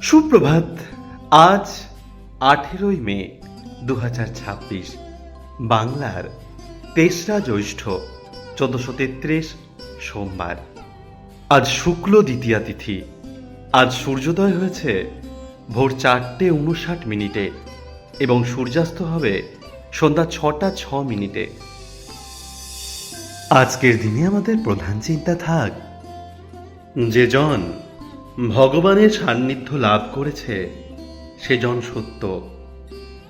সুপ্রভাত। আজ 18ই মে 2026, বাংলার 3রা জ্যৈষ্ঠ 1433 সোমবার। আজ শুক্ল দ্বিতীয়া তিথি। আজ সূর্যোদয় হয়েছে ভোর 4:59 এবং সূর্যাস্ত হবে সন্ধ্যা 6:06। আজকের দিনে আমাদের প্রধান চিন্তা থাক, যে জন ভগবানের সান্নিধ্য লাভ করেছে সে জন সত্য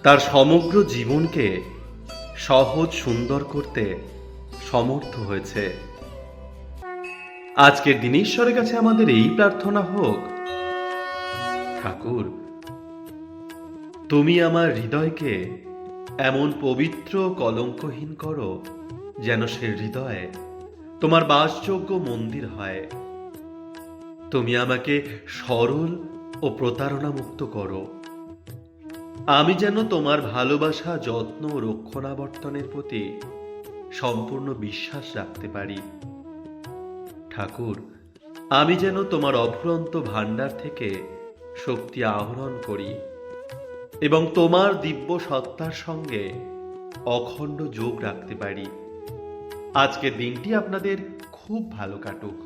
তার সমগ্র জীবনকে সহজ সুন্দর করতে সমর্থ হয়েছে। আজকের দিনে ঈশ্বরের কাছে আমাদের এই প্রার্থনা হোক, ঠাকুর তুমি আমার হৃদয়কে এমন পবিত্র কলঙ্কহীন করো যেন সে হৃদয়ে তোমার বাসযোগ্য মন্দির হয়। তুমি আমাকে সরল ও প্রতারণা মুক্ত করো, আমি যেন তোমার ভালোবাসা, যত্ন ও রক্ষণাবর্তনের প্রতি সম্পূর্ণ বিশ্বাস রাখতে পারি। ঠাকুর আমি যেন তোমার অফুরন্ত ভাণ্ডার থেকে শক্তি আহরণ করি এবং তোমার দিব্য সত্তার সঙ্গে অখণ্ড যোগ রাখতে পারি। আজকের দিনটি আপনাদের খুব ভালো কাটুক।